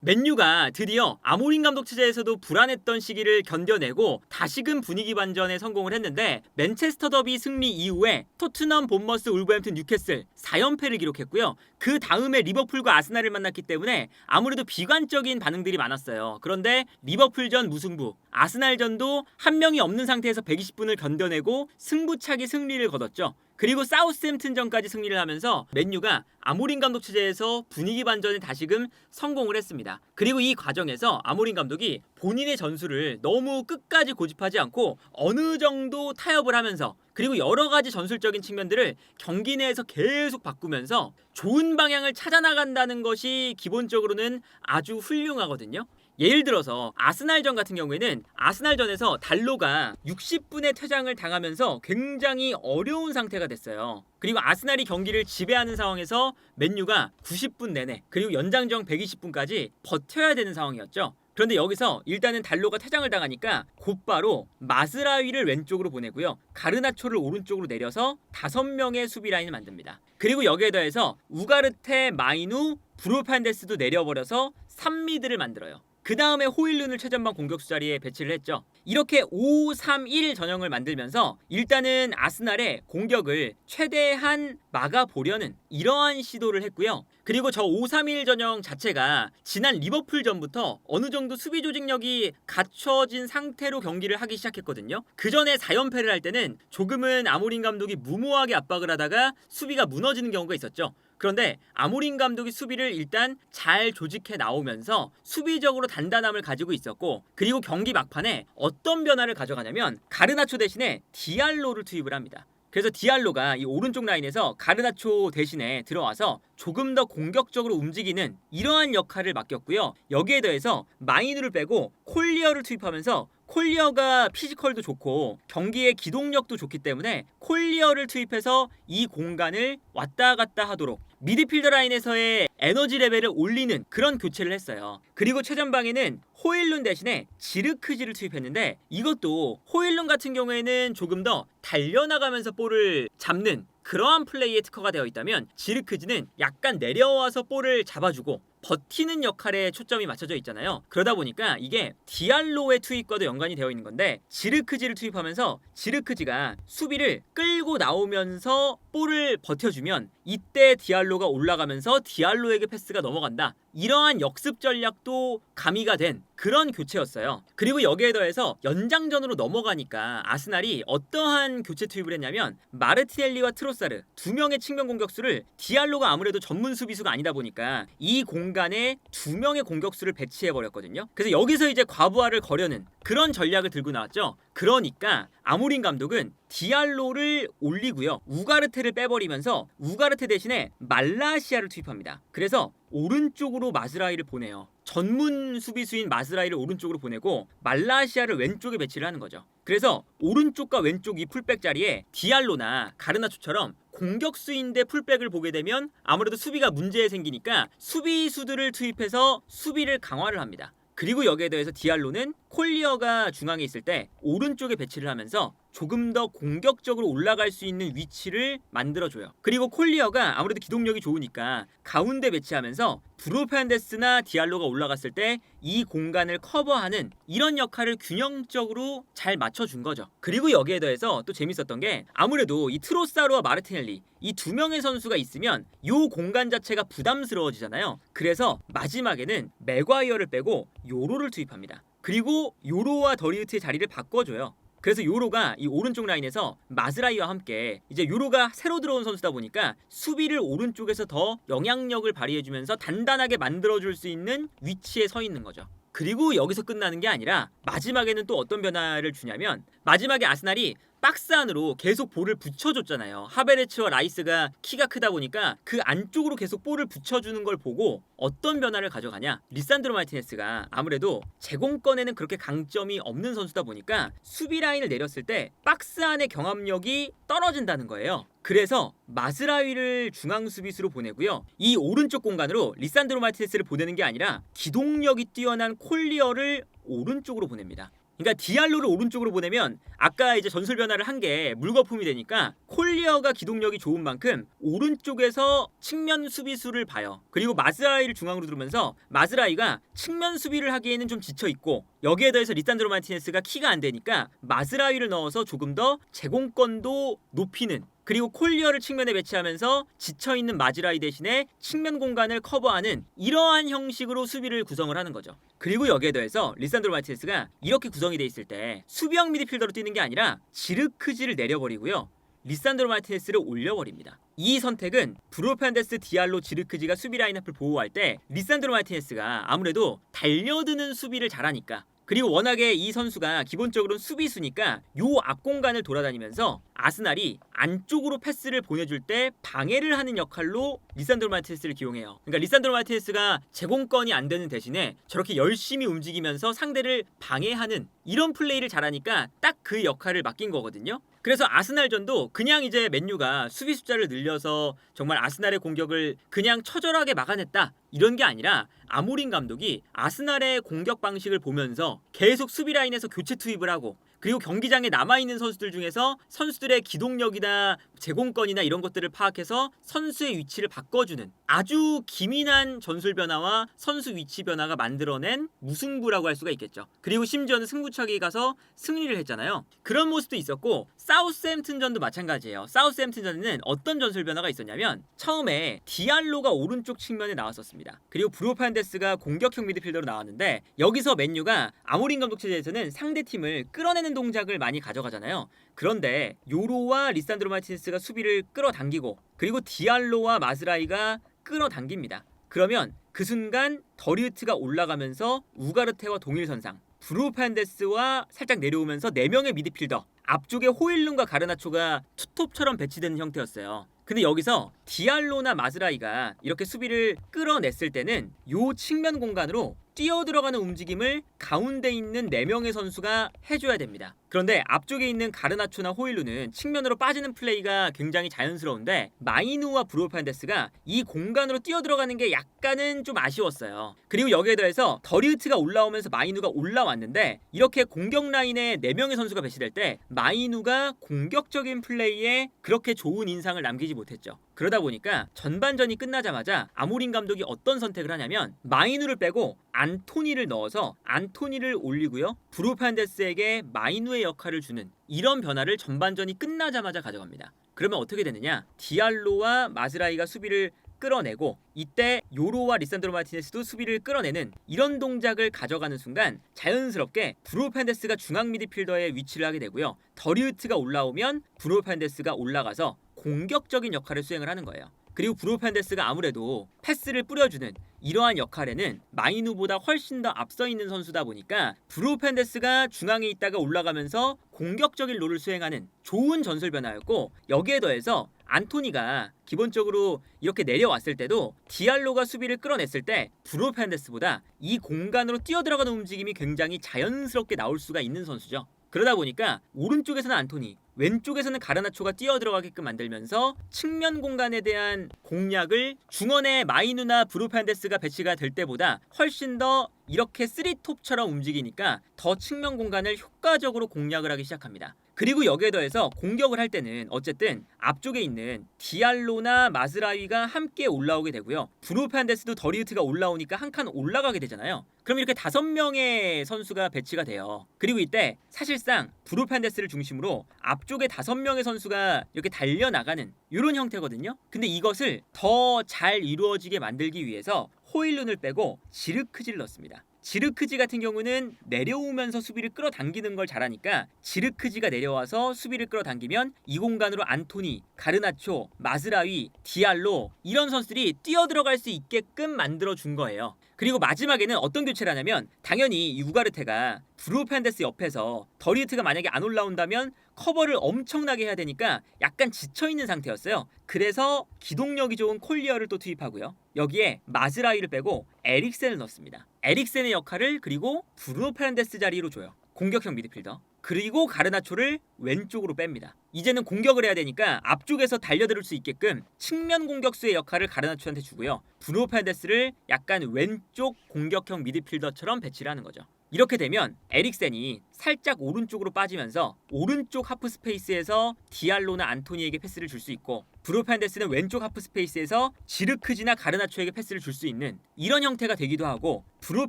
맨유가 드디어 아모린 감독 체제에서도 불안했던 시기를 견뎌내고 다시금 분위기 반전에 성공을 했는데 맨체스터 더비 승리 이후에 토트넘, 본머스, 울버햄튼, 뉴캐슬 4연패를 기록했고요. 그 다음에 리버풀과 아스날을 만났기 때문에 아무래도 비관적인 반응들이 많았어요. 그런데 리버풀전 무승부, 아스날전도 한 명이 없는 상태에서 120분을 견뎌내고 승부차기 승리를 거뒀죠. 그리고 사우스햄튼전까지 승리를 하면서 맨유가 아모린 감독 체제에서 분위기 반전에 다시금 성공을 했습니다. 그리고 이 과정에서 아모린 감독이 본인의 전술을 너무 끝까지 고집하지 않고 어느 정도 타협을 하면서 그리고 여러 가지 전술적인 측면들을 경기 내에서 계속 바꾸면서 좋은 방향을 찾아 나간다는 것이 기본적으로는 아주 훌륭하거든요. 예를 들어서 아스날전 같은 경우에는 아스날전에서 달로가 60분의 퇴장을 당하면서 굉장히 어려운 상태가 됐어요. 그리고 아스날이 경기를 지배하는 상황에서 맨유가 90분 내내 그리고 연장전 120분까지 버텨야 되는 상황이었죠. 그런데 여기서 일단은 달로가 퇴장을 당하니까 곧바로 마즈라위를 왼쪽으로 보내고요. 가르나초를 오른쪽으로 내려서 5명의 수비 라인을 만듭니다. 그리고 여기에 더해서 우가르테, 마이누, 브루 판데스도 내려버려서 3미드를 만들어요. 그 다음에 호일룬을 최전방 공격수 자리에 배치를 했죠. 이렇게 5-3-1 전형을 만들면서 일단은 아스날의 공격을 최대한 막아보려는 이러한 시도를 했고요. 그리고 저 5-3-1 전형 자체가 지난 리버풀전부터 어느 정도 수비 조직력이 갖춰진 상태로 경기를 하기 시작했거든요. 그 전에 4연패를 할 때는 조금은 아모린 감독이 무모하게 압박을 하다가 수비가 무너지는 경우가 있었죠. 그런데 아모린 감독이 수비를 일단 잘 조직해 나오면서 수비적으로 단단함을 가지고 있었고, 그리고 경기 막판에 어떤 변화를 가져가냐면 가르나초 대신에 디알로를 투입을 합니다. 그래서 디알로가 이 오른쪽 라인에서 가르나초 대신에 들어와서 조금 더 공격적으로 움직이는 이러한 역할을 맡겼고요. 여기에 더해서 마이누를 빼고 콜리어를 투입하면서 콜리어가 피지컬도 좋고 경기의 기동력도 좋기 때문에 콜리어를 투입해서 이 공간을 왔다 갔다 하도록 미드필더 라인에서의 에너지 레벨을 올리는 그런 교체를 했어요. 그리고 최전방에는 호일룬 대신에 지르크지를 투입했는데, 이것도 호일룬 같은 경우에는 조금 더 달려나가면서 볼을 잡는 그러한 플레이에 특화가 되어 있다면, 지르크지는 약간 내려와서 볼을 잡아주고 버티는 역할에 초점이 맞춰져 있잖아요. 그러다 보니까 이게 디알로의 투입과도 연관이 되어 있는 건데, 지르크지를 투입하면서 지르크지가 수비를 끌고 나오면서 볼을 버텨주면 이때 디알로가 올라가면서 디알로에게 패스가 넘어간다. 이러한 역습 전략도 가미가 된 그런 교체였어요. 그리고 여기에 더해서 연장전으로 넘어가니까 아스날이 어떠한 교체 투입을 했냐면, 마르티넬리와 트로사르 두 명의 측면 공격수를, 디알로가 아무래도 전문 수비수가 아니다 보니까 이 공간에 두 명의 공격수를 배치해버렸거든요. 그래서 여기서 이제 과부하를 거려는 그런 전략을 들고 나왔죠. 그러니까 아모린 감독은 디알로를 올리고요, 우가르테를 빼버리면서 우가르테 대신에 말라시아를 투입합니다. 그래서 오른쪽으로 마즈라이를 보내요. 전문 수비수인 마즈라이를 오른쪽으로 보내고 말라시아를 왼쪽에 배치를 하는 거죠. 그래서 오른쪽과 왼쪽 이 풀백 자리에 디알로나 가르나초처럼 공격수인데 풀백을 보게 되면 아무래도 수비가 문제 생기니까 수비수들을 투입해서 수비를 강화를 합니다. 그리고 여기에 대해서 디알로는 콜리어가 중앙에 있을 때 오른쪽에 배치를 하면서 조금 더 공격적으로 올라갈 수 있는 위치를 만들어줘요. 그리고 콜리어가 아무래도 기동력이 좋으니까 가운데 배치하면서 브루 판데스나 디알로가 올라갔을 때 이 공간을 커버하는 이런 역할을 균형적으로 잘 맞춰준 거죠. 그리고 여기에 더해서 또 재밌었던 게, 아무래도 이 트로사르와 마르티넬리 이 두 명의 선수가 있으면 이 공간 자체가 부담스러워지잖아요. 그래서 마지막에는 맥과이어를 빼고 요로를 투입합니다. 그리고 요로와 더리우트의 자리를 바꿔줘요. 그래서 요로가 이 오른쪽 라인에서 마즈라이와 함께, 이제 요로가 새로 들어온 선수다 보니까 수비를 오른쪽에서 더 영향력을 발휘해주면서 단단하게 만들어줄 수 있는 위치에 서 있는 거죠. 그리고 여기서 끝나는 게 아니라 마지막에는 또 어떤 변화를 주냐면, 마지막에 아스날이 박스 안으로 계속 볼을 붙여줬잖아요. 하베르츠와 라이스가 키가 크다 보니까 그 안쪽으로 계속 볼을 붙여주는 걸 보고 어떤 변화를 가져가냐, 리산드로 마르티네스가 아무래도 제공권에는 그렇게 강점이 없는 선수다 보니까 수비 라인을 내렸을 때 박스 안의 경합력이 떨어진다는 거예요. 그래서 마즈라위를 중앙 수비수로 보내고요, 이 오른쪽 공간으로 리산드로 마르티네스를 보내는 게 아니라 기동력이 뛰어난 콜리어를 오른쪽으로 보냅니다. 그러니까 디알로를 오른쪽으로 보내면 아까 이제 전술 변화를 한 게 물거품이 되니까 콜리어가 기동력이 좋은 만큼 오른쪽에서 측면 수비수를 봐요. 그리고 마즈라이를 중앙으로 두면서 마즈라이가 측면 수비를 하기에는 좀 지쳐 있고 여기에 더해서 리산드로 마티네스가 키가 안 되니까 마즈라이를 넣어서 조금 더 제공권도 높이는, 그리고 콜리어를 측면에 배치하면서 지쳐있는 마즈라이 대신에 측면 공간을 커버하는 이러한 형식으로 수비를 구성을 하는 거죠. 그리고 여기에 더해서 리산드로 마티네스가 이렇게 구성이 돼 있을 때 수비형 미드필더로 뛰는 게 아니라 지르크지를 내려버리고요, 리산드로 마티네스를 올려버립니다. 이 선택은 브루노 페르난데스, 디알로, 지르크지가 수비 라인업을 보호할 때 리산드로 마티네스가 아무래도 달려드는 수비를 잘하니까, 그리고 워낙에 이 선수가 기본적으로는 수비수니까 요 앞공간을 돌아다니면서 아스날이 안쪽으로 패스를 보내줄 때 방해를 하는 역할로 리산드로 마티네스를 기용해요. 그러니까 리산드로 마티네스가 제공권이 안 되는 대신에 저렇게 열심히 움직이면서 상대를 방해하는 이런 플레이를 잘하니까 딱 그 역할을 맡긴 거거든요. 그래서 아스날전도 그냥 이제 맨유가 수비 숫자를 늘려서 정말 아스날의 공격을 그냥 처절하게 막아냈다 이런 게 아니라 아모린 감독이 아스날의 공격 방식을 보면서 계속 수비 라인에서 교체 투입을 하고, 그리고 경기장에 남아있는 선수들 중에서 선수들의 기동력이나 제공권이나 이런 것들을 파악해서 선수의 위치를 바꿔주는 아주 기민한 전술 변화와 선수 위치 변화가 만들어낸 무승부라고 할 수가 있겠죠. 그리고 심지어는 승부차기에 가서 승리를 했잖아요. 그런 모습도 있었고 사우스햄튼전도 마찬가지예요. 사우스햄튼전에는 어떤 전술 변화가 있었냐면 처음에 디알로가 오른쪽 측면에 나왔었습니다. 그리고 브루노 페르난데스가 공격형 미드필더로 나왔는데 여기서 맨유가 아모린 감독 체제에서는 상대팀을 끌어내는 동작을 많이 가져가잖아요. 그런데 요로와 리산드로 마티네스가 수비를 끌어당기고 그리고 디알로와 마즈라이가 끌어당깁니다. 그러면 그 순간 더리우트가 올라가면서 우가르테와 동일선상, 브루노 페르난데스와 살짝 내려오면서 4명의 미드필더, 앞쪽에 호일룬과 가르나초가 투톱처럼 배치되는 형태였어요. 근데 여기서 디알로나 마즈라이가 이렇게 수비를 끌어냈을 때는 요 측면 공간으로 뛰어들어가는 움직임을 가운데 있는 4명의 선수가 해줘야 됩니다. 그런데 앞쪽에 있는 가르나초나 호일루는 측면으로 빠지는 플레이가 굉장히 자연스러운데 마이누와 브루노 페르난데스가 이 공간으로 뛰어들어가는 게 약간은 좀 아쉬웠어요. 그리고 여기에 더해서 더리우트가 올라오면서 마이누가 올라왔는데 이렇게 공격 라인에 4명의 선수가 배치될 때 마이누가 공격적인 플레이에 그렇게 좋은 인상을 남기지 못했죠. 그러다 보니까 전반전이 끝나자마자 아모린 감독이 어떤 선택을 하냐면 마이누를 빼고 안토니를 넣어서 안토니를 올리고요, 브루노 페르난데스에게 마이누의 역할을 주는 이런 변화를 전반전이 끝나자마자 가져갑니다. 그러면 어떻게 되느냐, 디알로와 마즈라이가 수비를 끌어내고 이때 요로와 리산드로 마티네스도 수비를 끌어내는 이런 동작을 가져가는 순간 자연스럽게 브루노 페르난데스가 중앙 미드필더의 위치를 하게 되고요, 더리우트가 올라오면 브루노 페르난데스가 올라가서 공격적인 역할을 수행을 하는 거예요. 그리고 브루노 페르난데스가 아무래도 패스를 뿌려주는 이러한 역할에는 마이누보다 훨씬 더 앞서 있는 선수다 보니까 브루노 페르난데스가 중앙에 있다가 올라가면서 공격적인 롤을 수행하는 좋은 전술 변화였고, 여기에 더해서 안토니가 기본적으로 이렇게 내려왔을 때도 디알로가 수비를 끌어냈을 때 브루노 페르난데스보다 이 공간으로 뛰어들어가는 움직임이 굉장히 자연스럽게 나올 수가 있는 선수죠. 그러다 보니까 오른쪽에서는 안토니, 왼쪽에서는 가르나초가 뛰어들어가게끔 만들면서 측면 공간에 대한 공략을 중원에 마이누나 브루노 페르난데스가 배치가 될 때보다 훨씬 더 이렇게 3톱처럼 움직이니까 더 측면 공간을 효과적으로 공략을 하기 시작합니다. 그리고 여기에 더해서 공격을 할 때는 어쨌든 앞쪽에 있는 디알로나 마즈라위가 함께 올라오게 되고요, 브루노 페르난데스도 더리우트가 올라오니까 한 칸 올라가게 되잖아요. 그럼 이렇게 5명의 선수가 배치가 돼요. 그리고 이때 사실상 브루노 페르난데스를 중심으로 앞쪽에 5명의 선수가 이렇게 달려나가는 이런 형태거든요. 근데 이것을 더 잘 이루어지게 만들기 위해서 호일룬을 빼고 지르크지를 넣습니다. 지르크지 같은 경우는 내려오면서 수비를 끌어당기는 걸 잘하니까 지르크지가 내려와서 수비를 끌어당기면 이 공간으로 안토니, 가르나초, 마즈라위, 디알로 이런 선수들이 뛰어들어갈 수 있게끔 만들어준 거예요. 그리고 마지막에는 어떤 교체를 하냐면 당연히 우가르테가 브루노 페르난데스 옆에서 더리우트가 만약에 안 올라온다면 커버를 엄청나게 해야 되니까 약간 지쳐있는 상태였어요. 그래서 기동력이 좋은 콜리어를 또 투입하고요, 여기에 마즈라위를 빼고 에릭센을 넣습니다. 에릭센의 역할을 그리고 브루노 페르난데스 자리로 줘요. 공격형 미드필더. 그리고 가르나초를 왼쪽으로 뺍니다. 이제는 공격을 해야 되니까 앞쪽에서 달려들 수 있게끔 측면 공격수의 역할을 가르나초한테 주고요. 브루노 페르난데스를 약간 왼쪽 공격형 미드필더처럼 배치를 하는 거죠. 이렇게 되면 에릭센이 살짝 오른쪽으로 빠지면서 오른쪽 하프 스페이스에서 디알로나 안토니에게 패스를 줄 수 있고, 브루노 페르난데스는 왼쪽 하프 스페이스에서 지르크지나 가르나초에게 패스를 줄 수 있는 이런 형태가 되기도 하고, 브루노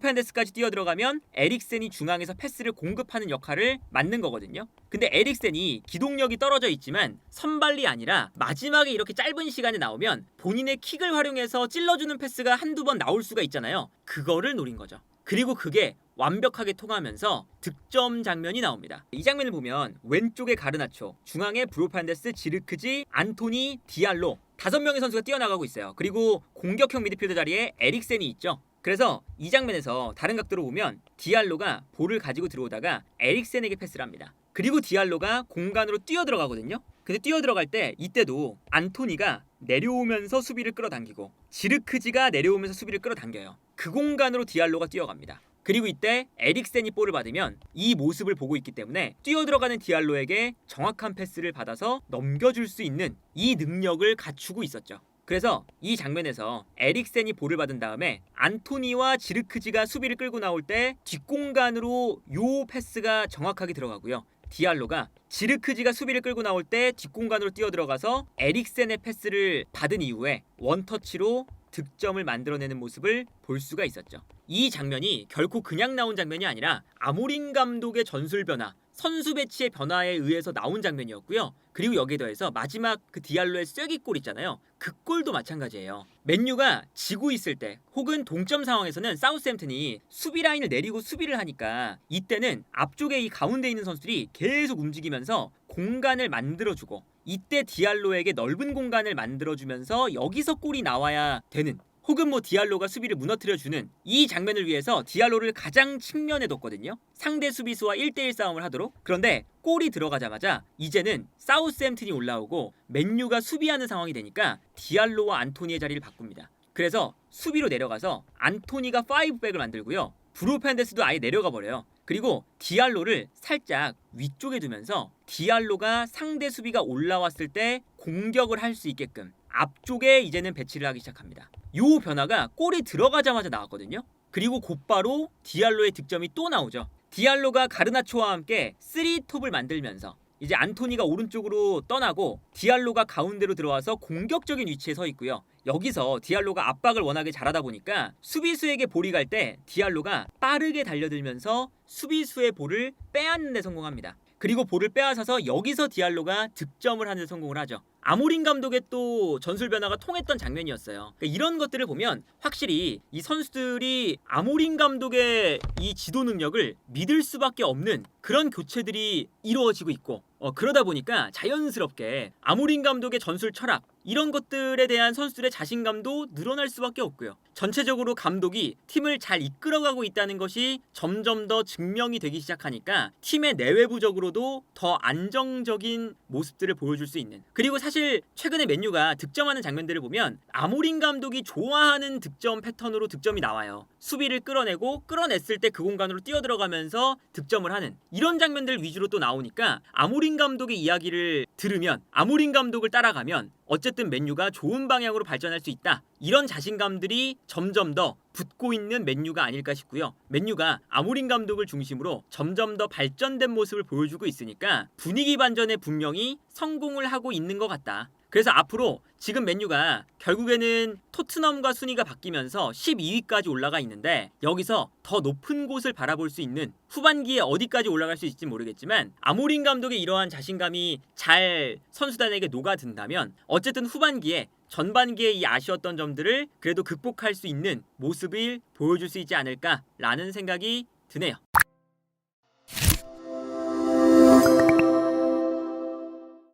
페르난데스까지 뛰어들어가면 에릭센이 중앙에서 패스를 공급하는 역할을 맡는 거거든요. 근데 에릭센이 기동력이 떨어져 있지만 선발이 아니라 마지막에 이렇게 짧은 시간에 나오면 본인의 킥을 활용해서 찔러주는 패스가 한두 번 나올 수가 있잖아요. 그거를 노린 거죠. 그리고 그게 완벽하게 통하면서 득점 장면이 나옵니다. 이 장면을 보면 왼쪽에 가르나초, 중앙에 브루노 페르난데스, 지르크지, 안토니, 디알로 5명의 선수가 뛰어나가고 있어요. 그리고 공격형 미드필더 자리에 에릭센이 있죠. 그래서 이 장면에서 다른 각도로 보면 디알로가 볼을 가지고 들어오다가 에릭센에게 패스를 합니다. 그리고 디알로가 공간으로 뛰어들어가거든요. 근데 뛰어들어갈 때 이때도 안토니가 내려오면서 수비를 끌어당기고 지르크지가 내려오면서 수비를 끌어당겨요. 그 공간으로 디알로가 뛰어갑니다. 그리고 이때 에릭센이 볼을 받으면 이 모습을 보고 있기 때문에 뛰어들어가는 디알로에게 정확한 패스를 받아서 넘겨줄 수 있는 이 능력을 갖추고 있었죠. 그래서 이 장면에서 에릭센이 볼을 받은 다음에 안토니와 지르크지가 수비를 끌고 나올 때 뒷공간으로 요 패스가 정확하게 들어가고요. 디알로가 지르크지가 수비를 끌고 나올 때 뒷공간으로 뛰어들어가서 에릭센의 패스를 받은 이후에 원터치로 득점을 만들어내는 모습을 볼 수가 있었죠. 이 장면이 결코 그냥 나온 장면이 아니라 아모린 감독의 전술 변화, 선수 배치의 변화에 의해서 나온 장면이었고요. 그리고 여기에 더해서 마지막 그 디알로의 쐐기골 있잖아요. 그 골도 마찬가지예요. 맨유가 지고 있을 때 혹은 동점 상황에서는 사우스햄튼이 수비 라인을 내리고 수비를 하니까 이때는 앞쪽에 이 가운데 있는 선수들이 계속 움직이면서 공간을 만들어주고, 이때 디알로에게 넓은 공간을 만들어주면서 여기서 골이 나와야 되는, 혹은 뭐 디알로가 수비를 무너뜨려주는 이 장면을 위해서 디알로를 가장 측면에 뒀거든요. 상대 수비수와 1대1 싸움을 하도록. 그런데 골이 들어가자마자 이제는 사우스햄튼이 올라오고 맨유가 수비하는 상황이 되니까 디알로와 안토니의 자리를 바꿉니다. 그래서 수비로 내려가서 안토니가 5백을 만들고요. 브루노 페르난데스도 아예 내려가 버려요. 그리고 디알로를 살짝 위쪽에 두면서 디알로가 상대 수비가 올라왔을 때 공격을 할 수 있게끔 앞쪽에 이제는 배치를 하기 시작합니다. 요 변화가 골이 들어가자마자 나왔거든요. 그리고 곧바로 디알로의 득점이 또 나오죠. 디알로가 가르나초와 함께 3톱을 만들면서 이제 안토니가 오른쪽으로 떠나고 디알로가 가운데로 들어와서 공격적인 위치에 서 있고요. 여기서 디알로가 압박을 워낙에 잘하다 보니까 수비수에게 볼이 갈 때 디알로가 빠르게 달려들면서 수비수의 볼을 빼앗는 데 성공합니다. 그리고 볼을 빼앗아서 여기서 디알로가 득점을 하는 데 성공을 하죠. 아모린 감독의 또 전술 변화가 통했던 장면이었어요. 그러니까 이런 것들을 보면 확실히 이 선수들이 아모린 감독의 이 지도 능력을 믿을 수밖에 없는 그런 교체들이 이루어지고 있고, 그러다 보니까 자연스럽게 아모린 감독의 전술 철학, 이런 것들에 대한 선수들의 자신감도 늘어날 수밖에 없고요. 전체적으로 감독이 팀을 잘 이끌어가고 있다는 것이 점점 더 증명이 되기 시작하니까 팀의 내외부적으로도 더 안정적인 모습들을 보여줄 수 있는, 그리고 사실 최근에 맨유가 득점하는 장면들을 보면 아모린 감독이 좋아하는 득점 패턴으로 득점이 나와요. 수비를 끌어내고 끌어냈을 때 그 공간으로 뛰어들어가면서 득점을 하는 이런 장면들 위주로 또 나오니까 아모린 감독의 이야기를 들으면, 아모린 감독을 따라가면 어쨌든 맨유가 좋은 방향으로 발전할 수 있다, 이런 자신감들이 점점 더 붙고 있는 맨유가 아닐까 싶고요. 맨유가 아모린 감독을 중심으로 점점 더 발전된 모습을 보여주고 있으니까 분위기 반전에 분명히 성공을 하고 있는 것 같다. 그래서 앞으로 지금 맨유가 결국에는 토트넘과 순위가 바뀌면서 12위까지 올라가 있는데, 여기서 더 높은 곳을 바라볼 수 있는, 후반기에 어디까지 올라갈 수 있을지 모르겠지만 아모린 감독의 이러한 자신감이 잘 선수단에게 녹아든다면 어쨌든 후반기에 전반기에 이 아쉬웠던 점들을 그래도 극복할 수 있는 모습을 보여줄 수 있지 않을까라는 생각이 드네요.